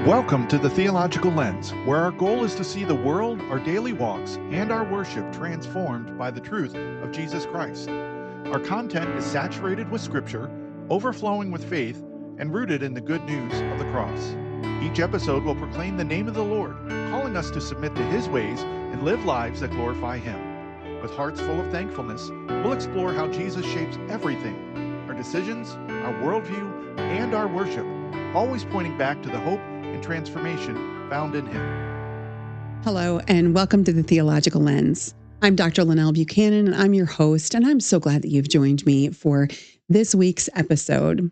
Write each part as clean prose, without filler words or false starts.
Welcome to the Theological Lens, where our goal is to see the world, our daily walks, and our worship transformed by the truth of Jesus Christ. Our content is saturated with Scripture, overflowing with faith, and rooted in the good news of the cross. Each episode will proclaim the name of the Lord, calling us to submit to His ways and live lives that glorify Him. With hearts full of thankfulness, we'll explore how Jesus shapes everything, our decisions, our worldview, and our worship, always pointing back to the hope and transformation found in Him. Hello, and welcome to the Theological Lens. I'm Dr. Buchanan, and I'm your host, and I'm so glad that you've joined me for this week's episode.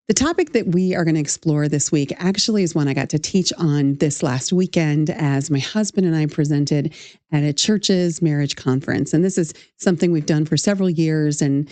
The topic that we are going to explore this week actually is one I got to teach on this last weekend as my husband and I presented at a church's marriage conference. And this is something we've done for several years. And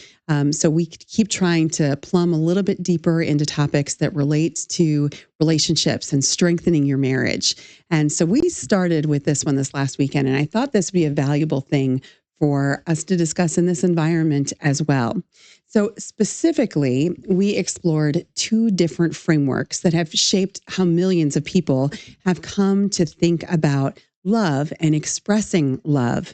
so we keep trying to plumb a little bit deeper into topics that relate to relationships and strengthening your marriage. And so we started with this one this last weekend, and I thought this would be a valuable thing for us to discuss in this environment as well. So specifically, we explored two different frameworks that have shaped how millions of people have come to think about love and expressing love.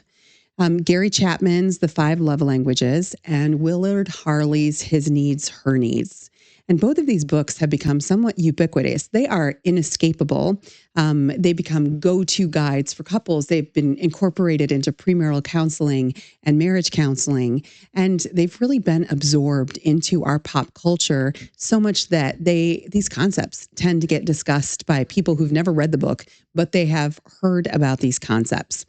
Gary Chapman's The 5 Love Languages and Willard Harley's His Needs, Her Needs. And both of these books have become somewhat ubiquitous. They are inescapable. They become go-to guides for couples. They've been incorporated into premarital counseling and marriage counseling, and they've really been absorbed into our pop culture so much that these concepts tend to get discussed by people who've never read the book, but they have heard about these concepts.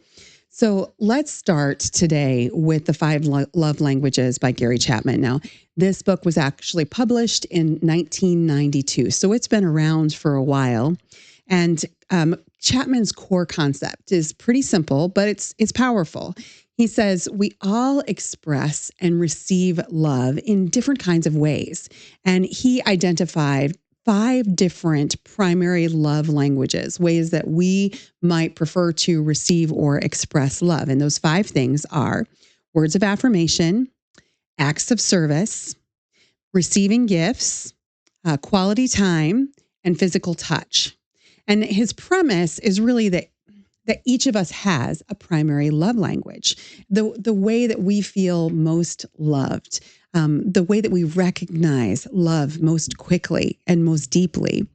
So let's start today with The 5 Love Languages by Gary Chapman. Now, this book was actually published in 1992, so it's been around for a while. And Chapman's core concept is pretty simple, but it's powerful. He says, we all express and receive love in different kinds of ways. And he identified 5 different primary love languages, ways that we might prefer to receive or express love. And those 5 things are words of affirmation, acts of service, receiving gifts, quality time, and physical touch. And his premise is really that each of us has a primary love language, the way that we feel most loved, the way that we recognize love most quickly and most deeply.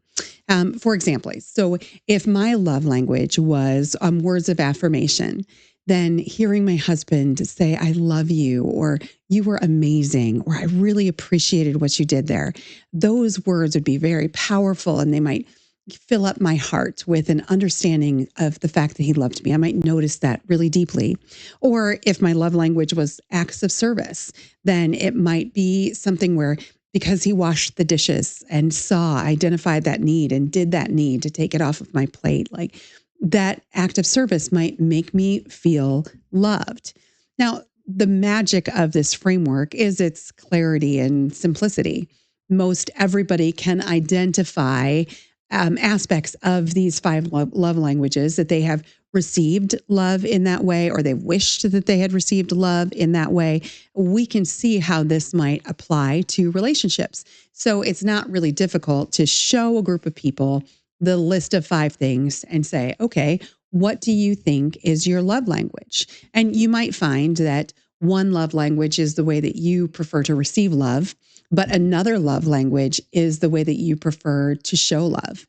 For example, so if my love language was words of affirmation, then hearing my husband say, I love you, or you were amazing, or I really appreciated what you did there, those words would be very powerful, and they might fill up my heart with an understanding of the fact that he loved me. I might notice that really deeply. Or if my love language was acts of service, then it might be something where because he washed the dishes and identified that need and did that need to take it off of my plate, like that act of service might make me feel loved. Now, the magic of this framework is its clarity and simplicity. Most everybody can identify aspects of these 5 love languages that they have received love in that way, or they wished that they had received love in that way. We can see how this might apply to relationships. So it's not really difficult to show a group of people the list of 5 things and say, okay, what do you think is your love language? And you might find that one love language is the way that you prefer to receive love, but another love language is the way that you prefer to show love.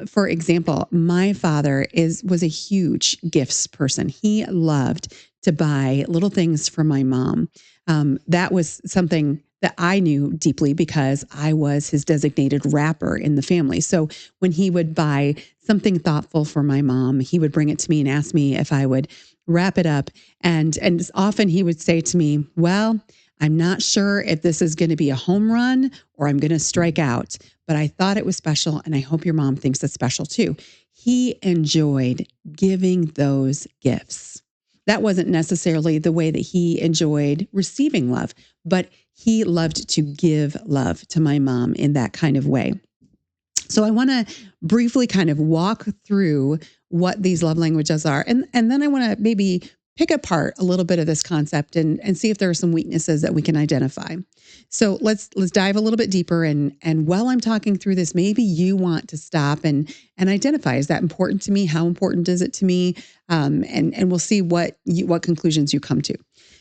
For example, my father was a huge gifts person. He loved to buy little things for my mom. That was something that I knew deeply because I was his designated wrapper in the family. So when he would buy something thoughtful for my mom, he would bring it to me and ask me if I would wrap it up. And often he would say to me, well, I'm not sure if this is going to be a home run or I'm going to strike out, but I thought it was special and I hope your mom thinks it's special too. He enjoyed giving those gifts. That wasn't necessarily the way that he enjoyed receiving love, but he loved to give love to my mom in that kind of way. So I want to briefly kind of walk through what these love languages are. And then I want to maybe pick apart a little bit of this concept and see if there are some weaknesses that we can identify. So let's dive a little bit deeper. And while I'm talking through this, maybe you want to stop and identify, is that important to me? How important is it to me? And we'll see what conclusions you come to.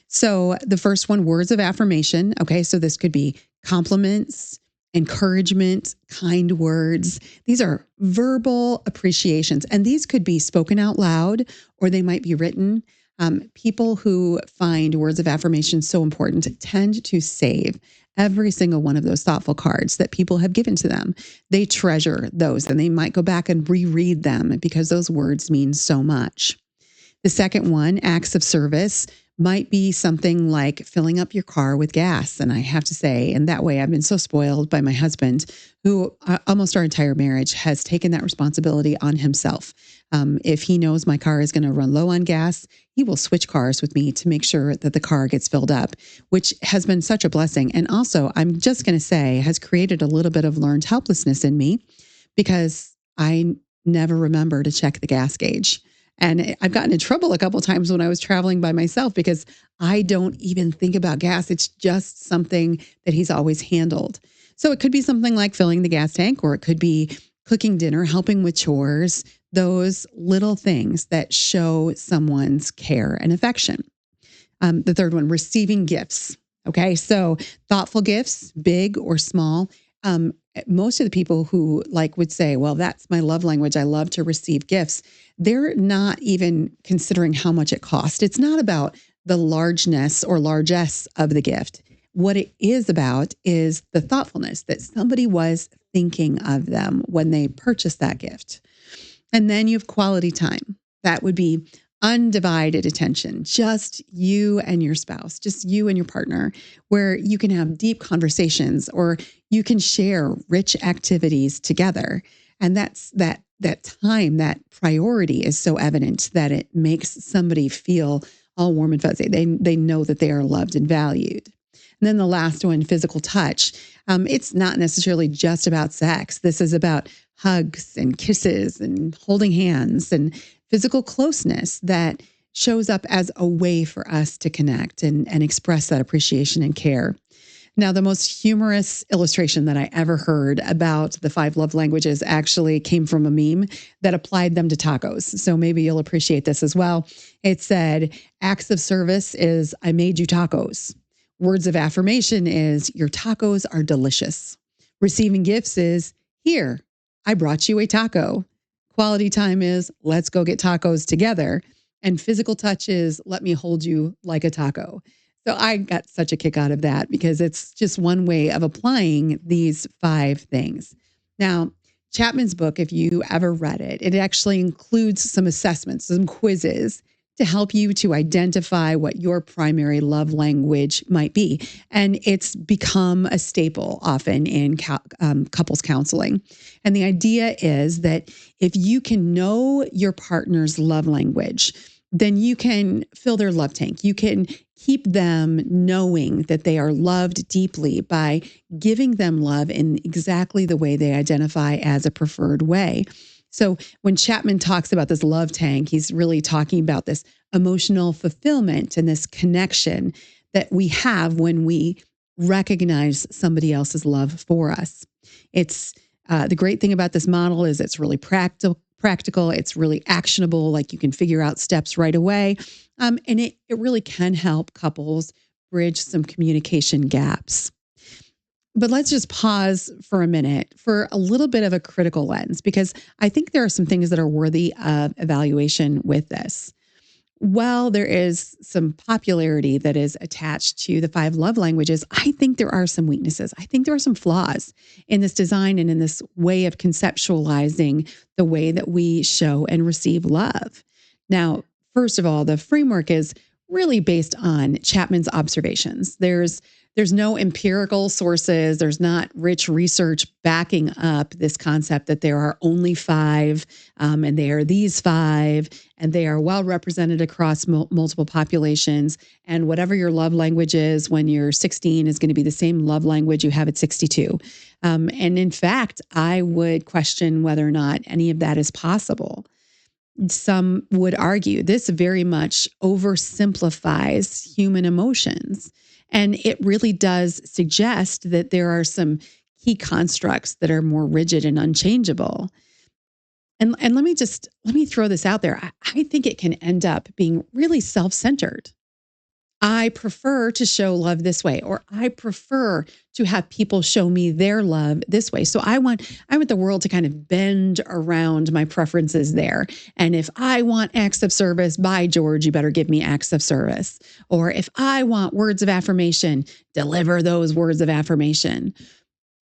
So the first one, words of affirmation. Okay, so this could be compliments, encouragement, kind words. These are verbal appreciations, and these could be spoken out loud or they might be written. People who find words of affirmation so important tend to save every single one of those thoughtful cards that people have given to them. They treasure those and they might go back and reread them because those words mean so much. The second one, acts of service, might be something like filling up your car with gas. And I have to say, in that way, I've been so spoiled by my husband, who almost our entire marriage has taken that responsibility on himself. If he knows my car is going to run low on gas, he will switch cars with me to make sure that the car gets filled up, which has been such a blessing. And also, I'm just going to say, has created a little bit of learned helplessness in me because I never remember to check the gas gauge. And I've gotten in trouble a couple of times when I was traveling by myself because I don't even think about gas. It's just something that he's always handled. So it could be something like filling the gas tank, or it could be cooking dinner, helping with chores, those little things that show someone's care and affection. The third one, receiving gifts. Okay, so thoughtful gifts, big or small. Most of the people who would say, well, that's my love language, I love to receive gifts, they're not even considering how much it costs. It's not about the largeness or largesse of the gift. What it is about is the thoughtfulness that somebody was thinking of them when they purchased that gift. And then you have quality time. That would be undivided attention, just you and your spouse, just you and your partner, where you can have deep conversations or you can share rich activities together. And that's that time, that priority is so evident that it makes somebody feel all warm and fuzzy. They know that they are loved and valued. And then the last one, physical touch. It's not necessarily just about sex. This is about hugs and kisses and holding hands and physical closeness that shows up as a way for us to connect and express that appreciation and care. Now, the most humorous illustration that I ever heard about the 5 love languages actually came from a meme that applied them to tacos. So maybe you'll appreciate this as well. It said, acts of service is, I made you tacos. Words of affirmation is, your tacos are delicious. Receiving gifts is, here, I brought you a taco. Quality time is, let's go get tacos together. And physical touch is, let me hold you like a taco. So I got such a kick out of that because it's just one way of applying these 5 things. Now, Chapman's book, if you ever read it, it actually includes some assessments, some quizzes to help you to identify what your primary love language might be. And it's become a staple often in couples counseling. And the idea is that if you can know your partner's love language, then you can fill their love tank. You can keep them knowing that they are loved deeply by giving them love in exactly the way they identify as a preferred way. So when Chapman talks about this love tank, he's really talking about this emotional fulfillment and this connection that we have when we recognize somebody else's love for us. It's the great thing about this model is it's really practical. It's really actionable. Like you can figure out steps right away. And it really can help couples bridge some communication gaps. But let's just pause for a minute for a little bit of a critical lens, because I think there are some things that are worthy of evaluation with this. While there is some popularity that is attached to the 5 love languages, I think there are some weaknesses. I think there are some flaws in this design and in this way of conceptualizing the way that we show and receive love. Now, first of all, the framework is really based on Chapman's observations. There's no empirical sources. There's not rich research backing up this concept that there are only 5, and they are these 5, and they are well represented across multiple populations. And whatever your love language is when you're 16 is going to be the same love language you have at 62. And in fact, I would question whether or not any of that is possible. Some would argue this very much oversimplifies human emotions. And it really does suggest that there are some key constructs that are more rigid and unchangeable. And let me throw this out there. I think it can end up being really self-centered. I prefer to show love this way, or I prefer to have people show me their love this way. So I want the world to kind of bend around my preferences there. And if I want acts of service, by George, you better give me acts of service. Or if I want words of affirmation, deliver those words of affirmation.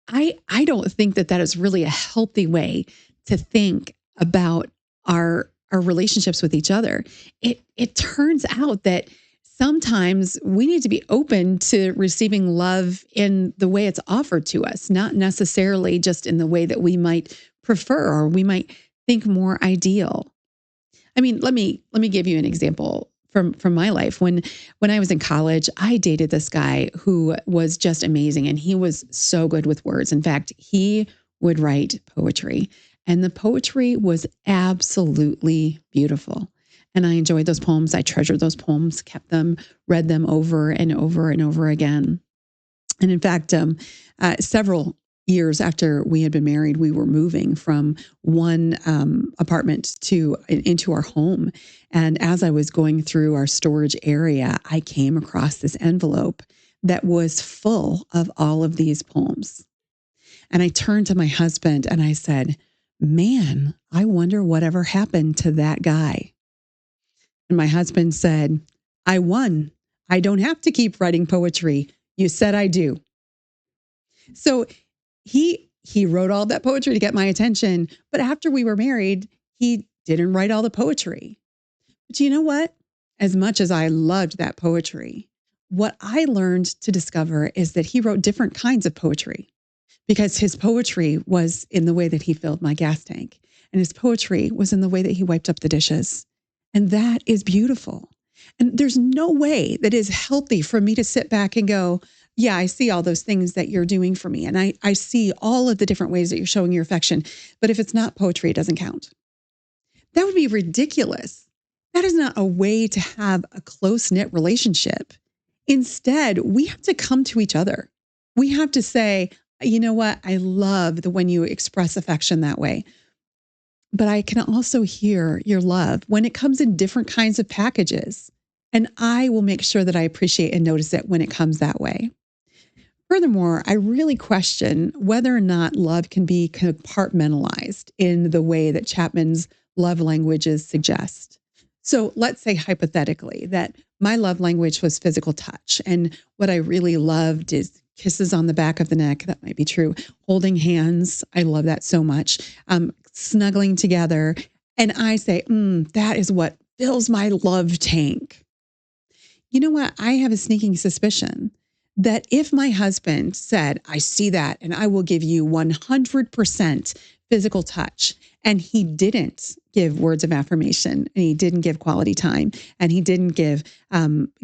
I don't think that that is really a healthy way to think about our relationships with each other. It turns out that sometimes we need to be open to receiving love in the way it's offered to us, not necessarily just in the way that we might prefer or we might think more ideal. I mean, let me give you an example from my life. When I was in college, I dated this guy who was just amazing, and he was so good with words. In fact, he would write poetry, and the poetry was absolutely beautiful. And I enjoyed those poems. I treasured those poems, kept them, read them over and over and over again. And in fact, several years after we had been married, we were moving from one apartment into our home. And as I was going through our storage area, I came across this envelope that was full of all of these poems. And I turned to my husband and I said, "Man, I wonder whatever happened to that guy." And my husband said, "I won. I don't have to keep writing poetry. You said I do." So he wrote all that poetry to get my attention, but after we were married, he didn't write all the poetry. But you know what? As much as I loved that poetry, what I learned to discover is that he wrote different kinds of poetry, because his poetry was in the way that he filled my gas tank, and his poetry was in the way that he wiped up the dishes. And that is beautiful. And there's no way that is healthy for me to sit back and go, "Yeah, I see all those things that you're doing for me. And I see all of the different ways that you're showing your affection. But if it's not poetry, it doesn't count." That would be ridiculous. That is not a way to have a close-knit relationship. Instead, we have to come to each other. We have to say, "You know what? I love the when you express affection that way. But I can also hear your love when it comes in different kinds of packages. And I will make sure that I appreciate and notice it when it comes that way." Furthermore, I really question whether or not love can be compartmentalized in the way that Chapman's love languages suggest. So let's say hypothetically that my love language was physical touch. And what I really loved is kisses on the back of the neck. That might be true. Holding hands. I love that so much. Snuggling together. And I say, that is what fills my love tank. You know what? I have a sneaking suspicion that if my husband said, "I see that, and I will give you 100% physical touch," and he didn't give words of affirmation, and he didn't give quality time, and he didn't give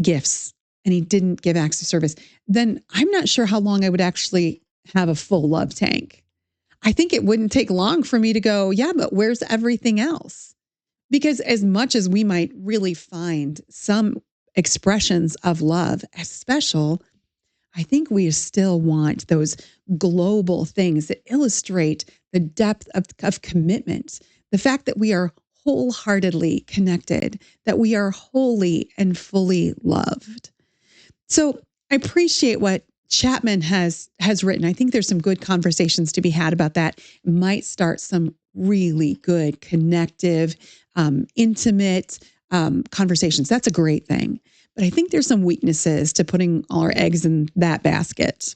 gifts, and he didn't give acts of service, then I'm not sure how long I would actually have a full love tank. I think it wouldn't take long for me to go, "Yeah, but where's everything else?" Because as much as we might really find some expressions of love as special, I think we still want those global things that illustrate the depth of commitment, the fact that we are wholeheartedly connected, that we are wholly and fully loved. So I appreciate what Chapman has written. I think there's some good conversations to be had about that. It might start some really good, connective, intimate conversations. That's a great thing. But I think there's some weaknesses to putting all our eggs in that basket.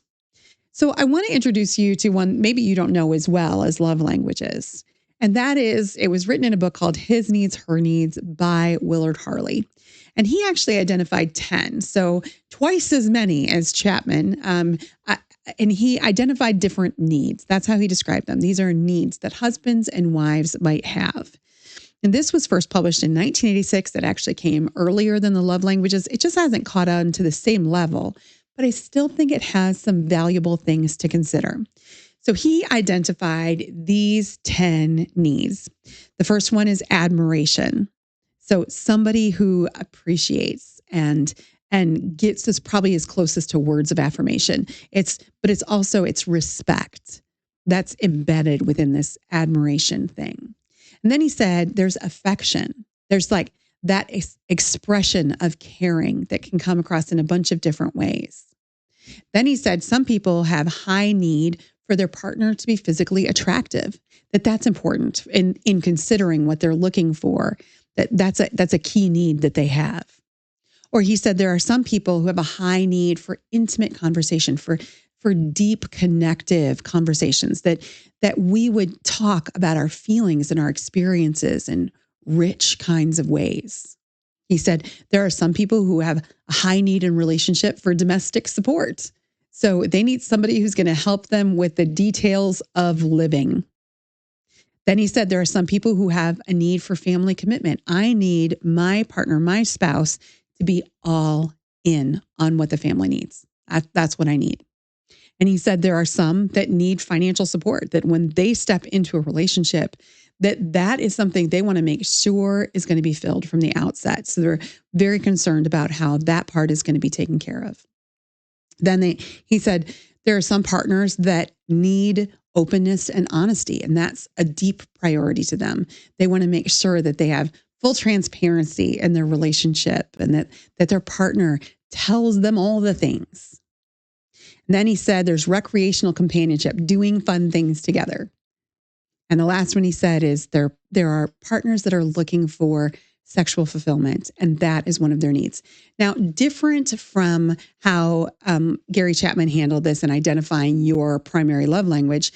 So I want to introduce you to one maybe you don't know as well as love languages. And that is, it was written in a book called His Needs, Her Needs by Willard Harley. And he actually identified 10, so twice as many as Chapman. And he identified different needs. That's how he described them. These are needs that husbands and wives might have. And this was first published in 1986. It actually came earlier than the love languages. It just hasn't caught on to the same level, but I still think it has some valuable things to consider. So he identified these 10 needs. The first one is admiration. So somebody who appreciates and gets this probably as closest to words of affirmation. But it's also it's respect that's embedded within this admiration thing. And then he said there's affection. There's like that expression of caring that can come across in a bunch of different ways. Then he said some people have high need for their partner to be physically attractive, that's important in considering what they're looking for, that's a key need that they have. Or he said there are some people who have a high need for intimate conversation, for deep connective conversations, that we would talk about our feelings and our experiences in rich kinds of ways. He said there are some people who have a high need in relationship for domestic support. So they need somebody who's going to help them with the details of living. Then he said there are some people who have a need for family commitment. I need my partner, my spouse, to be all in on what the family needs. That's what I need. And he said there are some that need financial support, that when they step into a relationship, that is something they want to make sure is going to be filled from the outset. So they're very concerned about how that part is going to be taken care of. Then he said there are some partners that need openness and honesty, and that's a deep priority to them. They want to make sure that they have full transparency in their relationship and that their partner tells them all the things. And then he said there's recreational companionship, doing fun things together. And the last one he said is there are partners that are looking for sexual fulfillment, and that is one of their needs. Now, different from how Gary Chapman handled this in identifying your primary love language,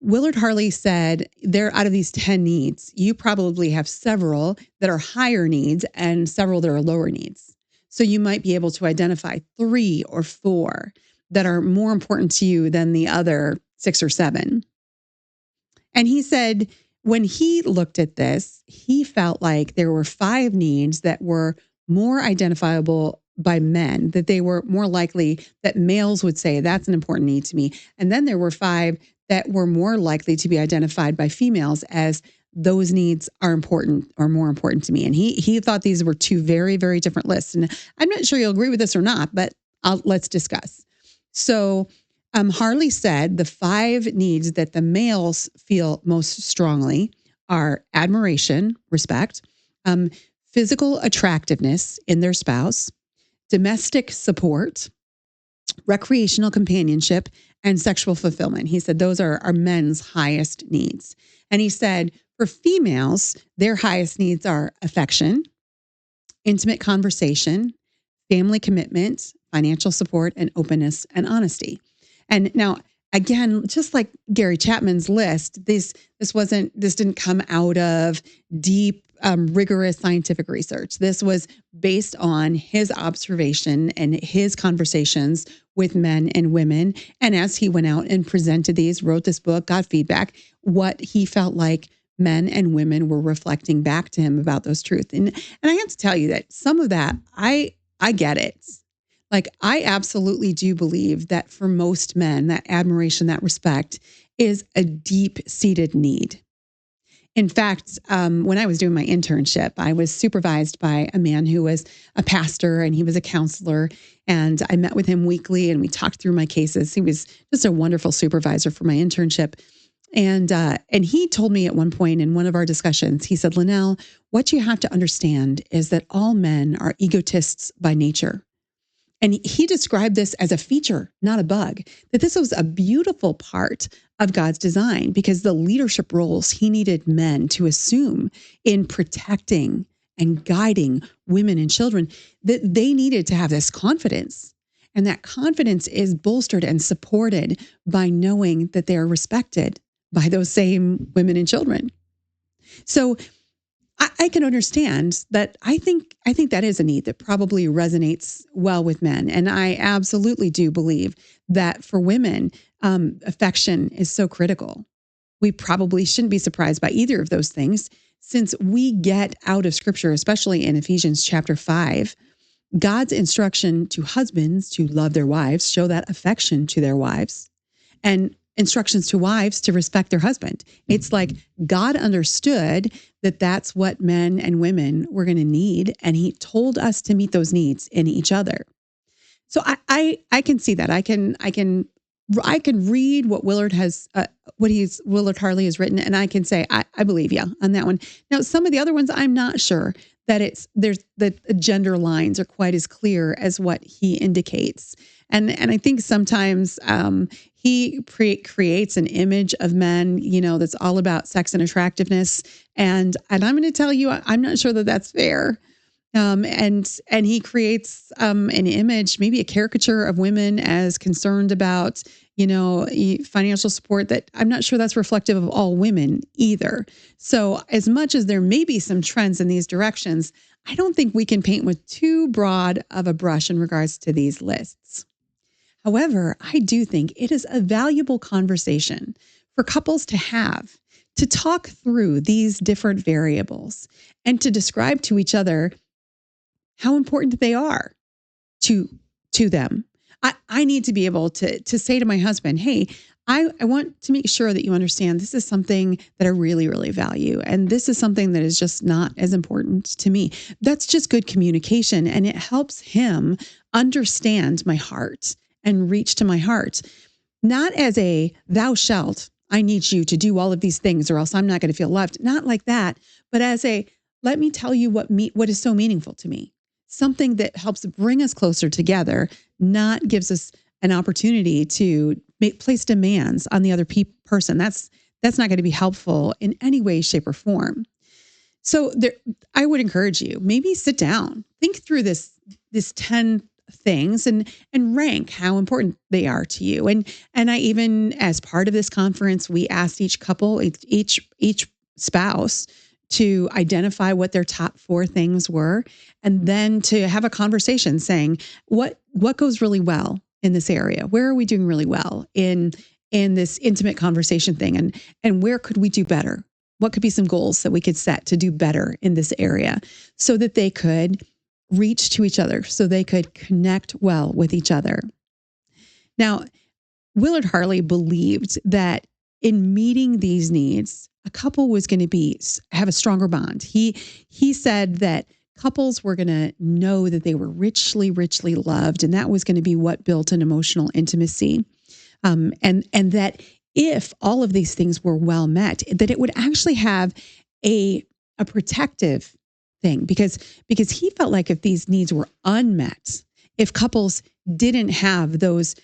Willard Harley said out of these 10 needs, you probably have several that are higher needs and several that are lower needs. So you might be able to identify 3 or 4 that are more important to you than the other 6 or 7. And he said when he looked at this, he felt like there were 5 needs that were more identifiable by men, that they were more likely that males would say, that's an important need to me. And then there were 5 that were more likely to be identified by females as those needs are important or more important to me. And he thought these were 2 very, very different lists. And I'm not sure you'll agree with this or not, but let's discuss. So Harley said the 5 needs that the males feel most strongly are admiration, respect, physical attractiveness in their spouse, domestic support, recreational companionship, and sexual fulfillment. He said those are men's highest needs. And he said for females, their highest needs are affection, intimate conversation, family commitment, financial support, and openness and honesty. And now, again, just like Gary Chapman's list, this didn't come out of deep, rigorous scientific research. This was based on his observation and his conversations with men and women. And as he went out and presented these, wrote this book, got feedback, what he felt like men and women were reflecting back to him about those truths. And I have to tell you that some of that, I get it. Like, I absolutely do believe that for most men, that admiration, that respect is a deep-seated need. In fact, when I was doing my internship, I was supervised by a man who was a pastor and he was a counselor. And I met with him weekly and we talked through my cases. He was just a wonderful supervisor for my internship. And he told me at one point in one of our discussions, he said, Linnell, what you have to understand is that all men are egotists by nature. And he described this as a feature, not a bug, that this was a beautiful part of God's design because the leadership roles he needed men to assume in protecting and guiding women and children, that they needed to have this confidence. And that confidence is bolstered and supported by knowing that they are respected by those same women and children. So I can understand that. I think that is a need that probably resonates well with men. And I absolutely do believe that for women, affection is so critical. We probably shouldn't be surprised by either of those things, since we get out of Scripture, especially in Ephesians chapter 5, God's instruction to husbands to love their wives, show that affection to their wives. and instructions to wives to respect their husband. It's like God understood that that's what men and women were going to need, and he told us to meet those needs in each other. So I can see that. I can read what Willard Harley has written, and I can say I believe you on that one. Now, some of the other ones, I'm not sure that the gender lines are quite as clear as what he indicates, and I think sometimes he creates an image of men, that's all about sex and attractiveness, and I'm going to tell you, I'm not sure that that's fair. And he creates an image, maybe a caricature of women as concerned about, financial support that I'm not sure that's reflective of all women either. So as much as there may be some trends in these directions, I don't think we can paint with too broad of a brush in regards to these lists. However, I do think it is a valuable conversation for couples to have, to talk through these different variables and to describe to each other how important they are to them. I need to be able to say to my husband, hey, I want to make sure that you understand this is something that I really, really value. And this is something that is just not as important to me. That's just good communication. And it helps him understand my heart and reach to my heart, not as a thou shalt, I need you to do all of these things or else I'm not going to feel loved. Not like that, but as a, let me tell you what is so meaningful to me. Something that helps bring us closer together, not gives us an opportunity to place demands on the other person. That's not going to be helpful in any way, shape, or form. So I would encourage you, maybe sit down, think through this 10 things and rank how important they are to you. And I even, as part of this conference, we asked each couple, each spouse, to identify what their top 4 things were, and then to have a conversation saying, what goes really well in this area? Where are we doing really well in this intimate conversation thing? And where could we do better? What could be some goals that we could set to do better in this area so that they could reach to each other, so they could connect well with each other? Now, Willard Harley believed that in meeting these needs, a couple was going to have a stronger bond. He said that couples were going to know that they were richly, richly loved, and that was going to be what built an emotional intimacy. And that if all of these things were well met, that it would actually have a protective thing, because he felt like if these needs were unmet, if couples didn't have those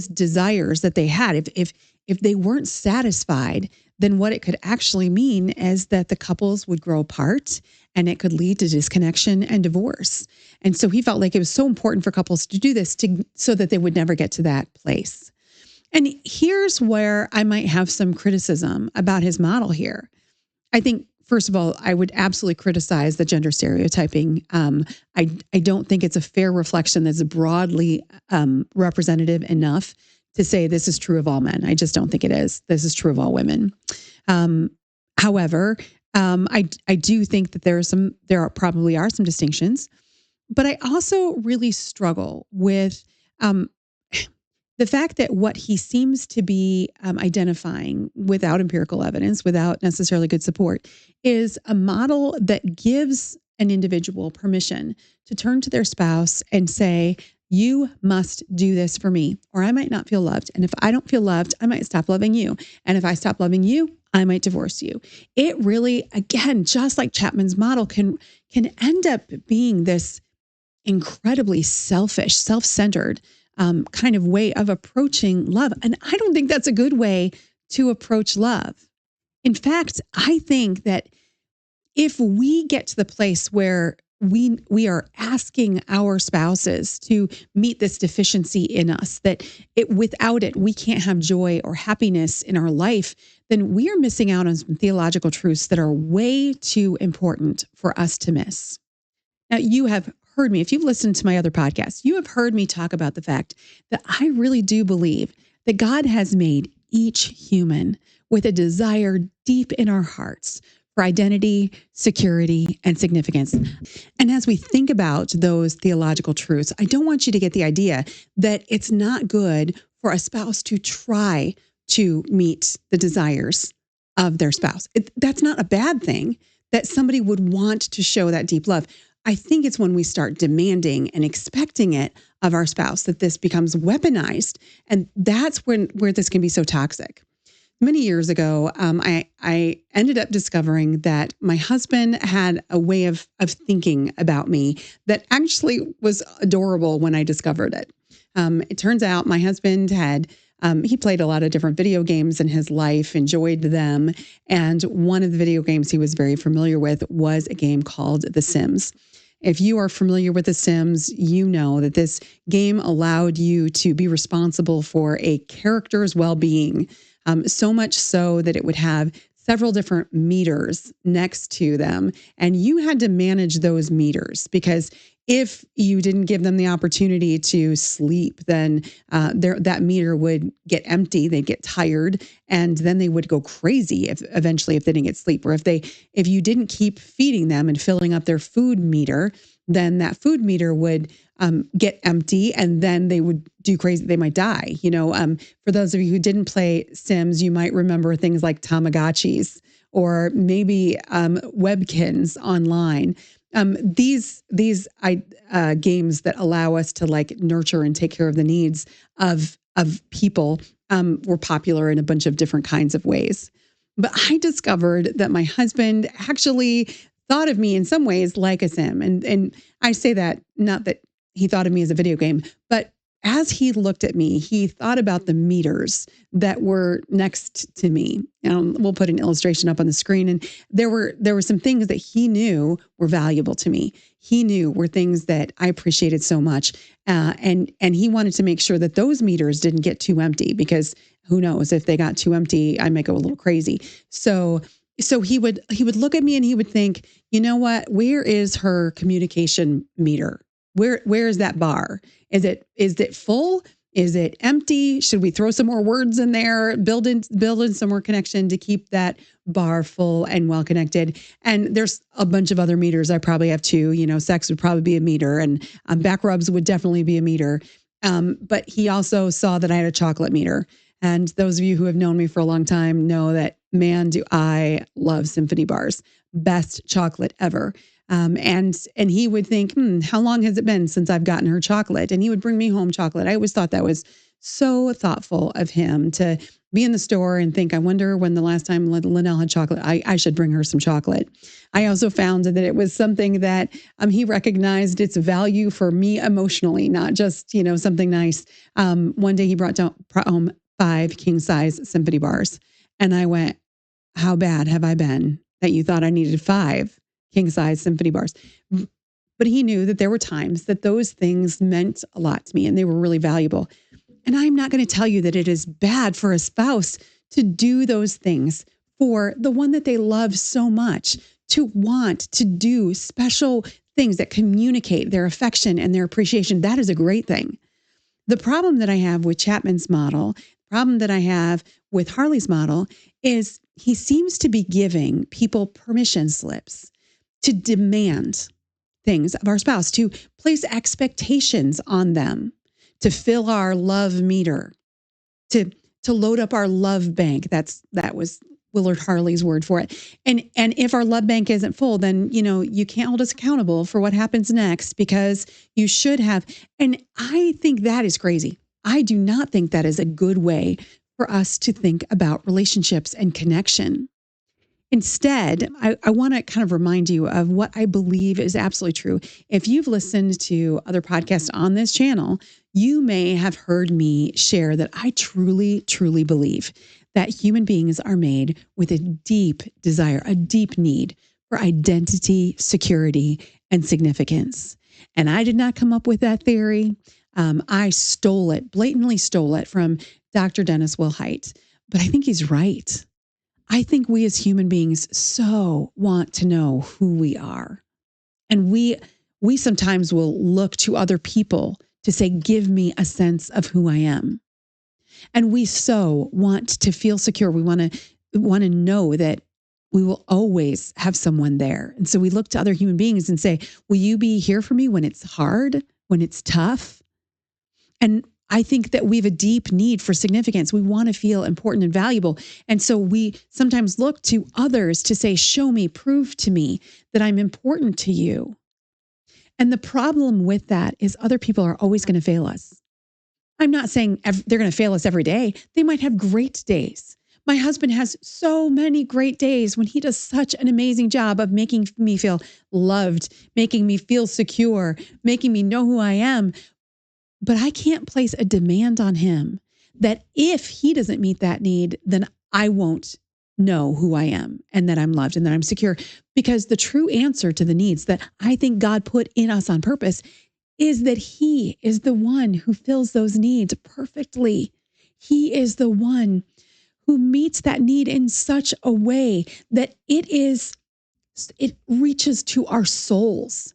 desires that they had, if they weren't satisfied, then what it could actually mean is that the couples would grow apart and it could lead to disconnection and divorce. And so he felt like it was so important for couples to do this so that they would never get to that place. And here's where I might have some criticism about his model here. I think, first of all, I would absolutely criticize the gender stereotyping. I don't think it's a fair reflection that's broadly representative enough to say this is true of all men. I just don't think it is. This is true of all women. However, I do think that there probably are some distinctions, but I also really struggle with the fact that what he seems to be identifying without empirical evidence, without necessarily good support, is a model that gives an individual permission to turn to their spouse and say, you must do this for me, or I might not feel loved. And if I don't feel loved, I might stop loving you. And if I stop loving you, I might divorce you. It really, again, just like Chapman's model, can end up being this incredibly selfish, self-centered kind of way of approaching love. And I don't think that's a good way to approach love. In fact, I think that if we get to the place where we are asking our spouses to meet this deficiency in us, that without it, we can't have joy or happiness in our life, then we are missing out on some theological truths that are way too important for us to miss. Now, you have heard me, if you've listened to my other podcasts, you have heard me talk about the fact that I really do believe that God has made each human with a desire deep in our hearts for identity, security, and significance. And as we think about those theological truths, I don't want you to get the idea that it's not good for a spouse to try to meet the desires of their spouse. That's not a bad thing that somebody would want to show that deep love. I think it's when we start demanding and expecting it of our spouse that this becomes weaponized. And that's where this can be so toxic. Many years ago, I ended up discovering that my husband had a way of thinking about me that actually was adorable when I discovered it. It turns out my husband he played a lot of different video games in his life, enjoyed them. And one of the video games he was very familiar with was a game called The Sims. If you are familiar with The Sims, you know that this game allowed you to be responsible for a character's well-being, so much so that it would have several different meters next to them. And you had to manage those meters because if you didn't give them the opportunity to sleep, then that meter would get empty. They'd get tired, and then they would go crazy if they didn't get sleep. Or if you didn't keep feeding them and filling up their food meter, then that food meter would get empty, and then they would do crazy. They might die. For those of you who didn't play Sims, you might remember things like Tamagotchis or maybe Webkins online. These games that allow us to nurture and take care of the needs of people were popular in a bunch of different kinds of ways. But I discovered that my husband actually thought of me in some ways like a sim. And I say that not that he thought of me as a video game, but as he looked at me, he thought about the meters that were next to me. We'll put an illustration up on the screen. And there were some things that he knew were valuable to me. He knew were things that I appreciated so much. And he wanted to make sure that those meters didn't get too empty, because who knows, if they got too empty, I might go a little crazy. So he would look at me and he would think, you know what, where is her communication meter? Where is that bar? Is it full? Is it empty? Should we throw some more words in there, build in some more connection to keep that bar full and well connected? And there's a bunch of other meters I probably have too. Sex would probably be a meter, and back rubs would definitely be a meter. But he also saw that I had a chocolate meter. And those of you who have known me for a long time know that, man, do I love Symphony bars. Best chocolate ever. And he would think, how long has it been since I've gotten her chocolate? And he would bring me home chocolate. I always thought that was so thoughtful of him to be in the store and think, I wonder when the last time Linnell had chocolate, I should bring her some chocolate. I also found that it was something that he recognized its value for me emotionally, not just, something nice. One day he brought home 5 king-size Symphony bars. And I went, how bad have I been that you thought I needed 5 king-size Symphony bars? But he knew that there were times that those things meant a lot to me and they were really valuable. And I'm not going to tell you that it is bad for a spouse to do those things for the one that they love so much, to want to do special things that communicate their affection and their appreciation. That is a great thing. The problem that I have with Chapman's model, problem that I have with Harley's model, is he seems to be giving people permission slips to demand things of our spouse, to place expectations on them, to fill our love meter, to load up our love bank. That was Willard Harley's word for it. And if our love bank isn't full, then, you can't hold us accountable for what happens next, because you should have. And I think that is crazy. I do not think that is a good way for us to think about relationships and connection. Instead, I want to kind of remind you of what I believe is absolutely true. If you've listened to other podcasts on this channel, you may have heard me share that I truly, truly believe that human beings are made with a deep desire, a deep need for identity, security, and significance. And I did not come up with that theory. I blatantly stole it from Dr. Dennis Wilhite, but I think he's right. I think we as human beings so want to know who we are. And we sometimes will look to other people to say, give me a sense of who I am. And we so want to feel secure. We want to know that we will always have someone there. And so we look to other human beings and say, will you be here for me when it's hard, when it's tough? And I think that we have a deep need for significance. We want to feel important and valuable. And so we sometimes look to others to say, show me, prove to me that I'm important to you. And the problem with that is other people are always going to fail us. I'm not saying they're going to fail us every day. They might have great days. My husband has so many great days when he does such an amazing job of making me feel loved, making me feel secure, making me know who I am. But I can't place a demand on him that if he doesn't meet that need, then I won't know who I am and that I'm loved and that I'm secure. Because the true answer to the needs that I think God put in us on purpose is that he is the one who fills those needs perfectly. He is the one who meets that need in such a way that it reaches to our souls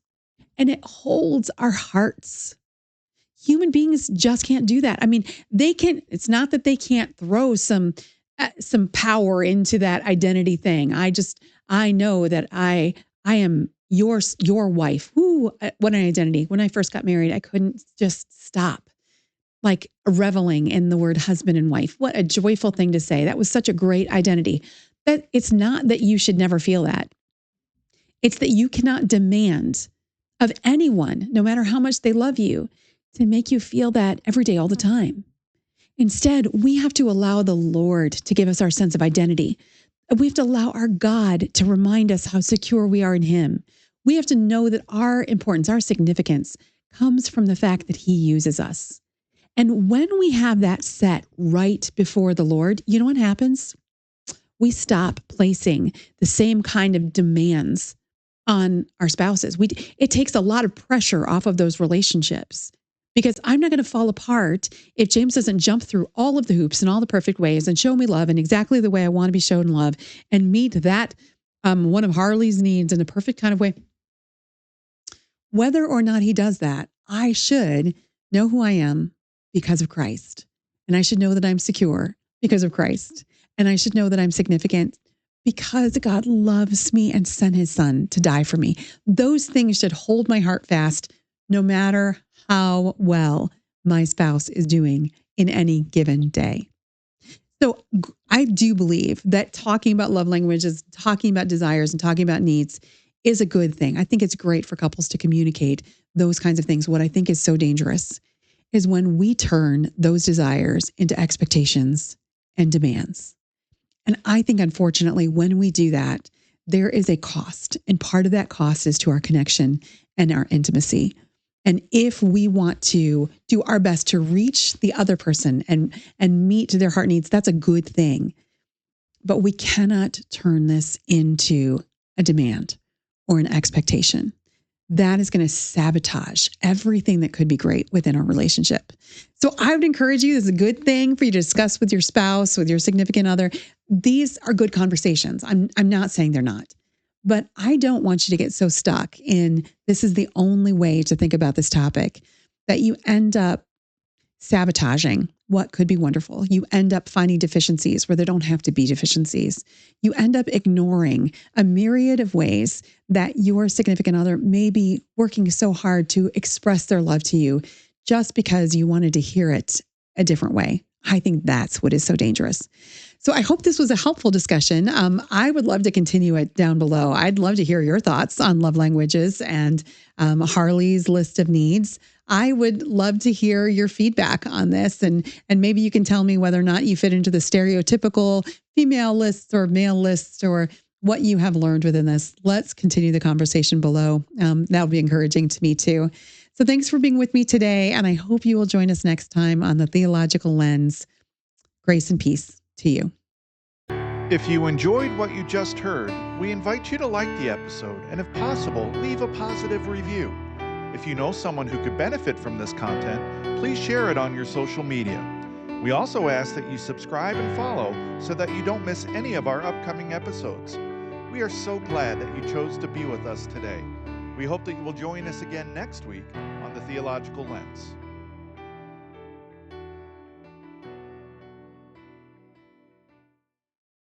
and it holds our hearts. Human beings just can't do that. I mean, it's not that they can't throw some power into that identity thing. I know that I am your wife. Ooh, what an identity. When I first got married, I couldn't just stop like reveling in the word husband and wife. What a joyful thing to say. That was such a great identity. That it's not that you should never feel that. It's that you cannot demand of anyone, no matter how much they love you, to make you feel that every day, all the time. Instead, we have to allow the Lord to give us our sense of identity. We have to allow our God to remind us how secure we are in him. We have to know that our importance, our significance comes from the fact that he uses us. And when we have that set right before the Lord, you know what happens? We stop placing the same kind of demands on our spouses. It takes a lot of pressure off of those relationships because I'm not going to fall apart if James doesn't jump through all of the hoops in all the perfect ways and show me love in exactly the way I want to be shown love and meet that one of Harley's needs in a perfect kind of way. Whether or not he does that, I should know who I am because of Christ. And I should know that I'm secure because of Christ. And I should know that I'm significant because God loves me and sent his son to die for me. Those things should hold my heart fast no matter how well my spouse is doing in any given day. So I do believe that talking about love languages, talking about desires and talking about needs is a good thing. I think it's great for couples to communicate those kinds of things. What I think is so dangerous is when we turn those desires into expectations and demands. And I think, unfortunately, when we do that, there is a cost. And part of that cost is to our connection and our intimacy. And if we want to do our best to reach the other person and meet their heart needs, that's a good thing. But we cannot turn this into a demand or an expectation. That is going to sabotage everything that could be great within our relationship. So I would encourage you, this is a good thing for you to discuss with your spouse, with your significant other. These are good conversations. I'm not saying they're not, but I don't want you to get so stuck in this is the only way to think about this topic that you end up sabotaging what could be wonderful. You end up finding deficiencies where there don't have to be deficiencies. You end up ignoring a myriad of ways that your significant other may be working so hard to express their love to you just because you wanted to hear it a different way. I think that's what is so dangerous. So I hope this was a helpful discussion. I would love to continue it down below. I'd love to hear your thoughts on love languages and Harley's list of needs. I would love to hear your feedback on this, and maybe you can tell me whether or not you fit into the stereotypical female lists or male lists or what you have learned within this. Let's continue the conversation below. That'll be encouraging to me too. So thanks for being with me today, and I hope you will join us next time on The Theological Lens. Grace and peace to you. If you enjoyed what you just heard, we invite you to like the episode and, if possible, leave a positive review. If you know someone who could benefit from this content, please share it on your social media. We also ask that you subscribe and follow so that you don't miss any of our upcoming episodes. We are so glad that you chose to be with us today. We hope that you will join us again next week on The Theological Lens.